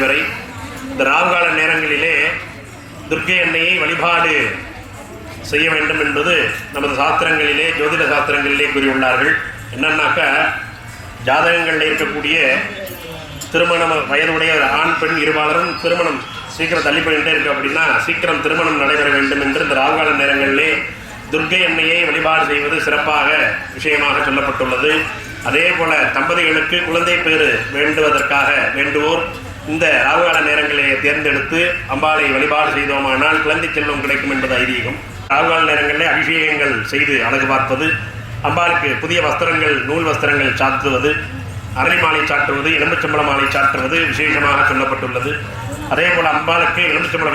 வரை இந்த ராகுகால நேரங்களிலே துர்க்கை அன்னையை வழிபாடு செய்ய வேண்டும் என்பது நமது சாஸ்திரங்களிலே, ஜோதிட சாஸ்திரங்களிலே கூறியுள்ளார்கள். என்னன்னாக்க, ஜாதகங்களில் இருக்கக்கூடிய திருமணம் வயதுடைய ஆண் பெண் இருபாலரும் திருமணம் சீக்கிரம் தள்ளி போயிட்டே இருக்கு அப்படின்னா சீக்கிரம் திருமணம் நடைபெற வேண்டும் என்று இந்த ராகுகால நேரங்களிலே துர்க்கை அன்னையை வழிபாடு செய்வது சிறப்பாக விஷயமாக சொல்லப்பட்டுள்ளது. அதே போல தம்பதிகளுக்கு குழந்தை பேறு வேண்டுவதற்காக வேண்டுவோர் இந்த ராகுகால நேரங்களை தேர்ந்தெடுத்து அம்பாளை வழிபாடு செய்தோமானால் குழந்தை செல்வம் கிடைக்கும் என்பது ஐதீகம். ராகுகால நேரங்களில் அபிஷேகங்கள் செய்து அழகு பார்ப்பது, அம்பாளுக்கு புதிய வஸ்திரங்கள், நூல் வஸ்திரங்கள் சாத்துவது, அரளி மாலை சாற்றுவது, எலும்புச்சம்பள மாலை சாற்றுவது விசேஷமாக சொல்லப்பட்டுள்ளது. அதே போல அம்பாளுக்கு எலும்புச்சம்பள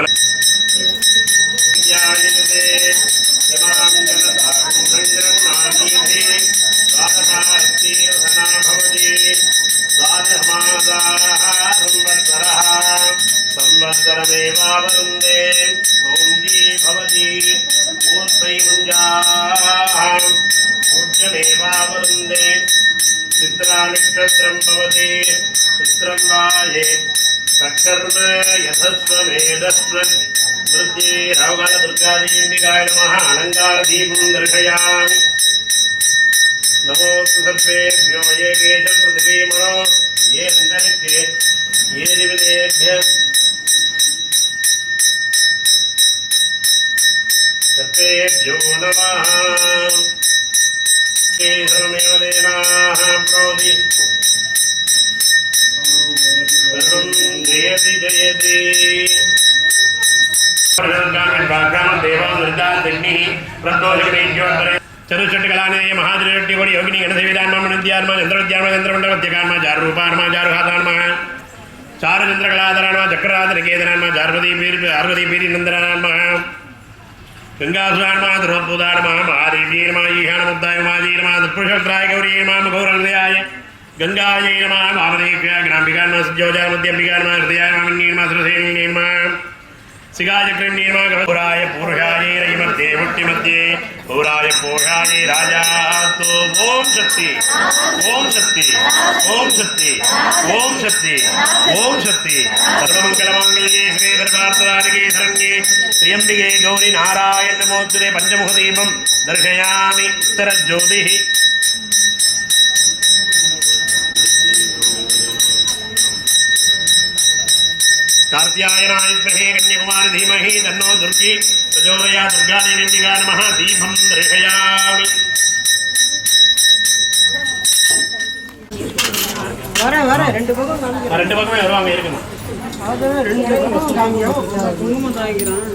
संवत्सरमेवावरुन्दे मौञ्जी भवति ऊर्ध्वै मुञ्जाः ऊर्जमेवावरुन्दे चित्रानक्षत्रं भवति चित्रं वाये तत्कर्म यथस्वमेधस्व वृद्धि राहुकाल दुर्गादेवीम्बिकाय नमः अलङ्कारदीपं दर्शयामि नमोऽस्तु सर्वेभ्यो ये केश पृथिवीमनो ये अन्तरिक्षे ये दिविदेभ्यः सर्वेभ्यो नमः केशवमेव देनाः प्रोदि सर्वं जयति जयति चरुचट्टकलाने महाद्रियोगि योगिनी गणदेवीदान्मा चंद्रविद्यान्मा चंद्रमंडलत्यकान्मा चारुरूपान्मा चारुहातान्मा चारुचंद्रकलाधरान्मा चक्रराजनिकेतनान्मा चार्वतीपीरिनन्दनान्मा गंगासुरान्मा ध्रुवपूदान्मा महादेवीर्मा ईशानमुद्दायमा जीर्मा दुष्पुरुषत्राय गौरीर्मा गौरहृदयाय गंगायै नमः वामदेव्या ग्राम्बिकान्मा सज्जोजामध्यम्बिकान्मा हृदयान्मा सुरसेनीर्मा सिगाचक्रीर्मा गौराय पूर्षाय रयिमध्ये मुट्टिमध्ये गौराय पोषाय राजातो ओम शक्ति ओम शक्ति ओम शक्ति ओम शक्ति ओम शक्ति सर्वमंगलमांगल्ये श्री सर्वार्थसाधके शरण्ये त्र्यंबिके गौरी नारायण नमोस्तुते पंचमुख दीपं दर्शयामि उत्तरज्योतिः कार्त्यायनाय विद्महे कन्याकुमारी धीमहि तन्नो दुर्गी प्रचोदयात् दुर्गादेवीम्बिकाय नमः दीपं दर्शयामि வர ரெண்டு பக்கமே வருவாங்க இருக்கணும். அது ரெண்டு பக்கம் காமிக்கிறோம் குங்குமம் தாய்க்கிறோம்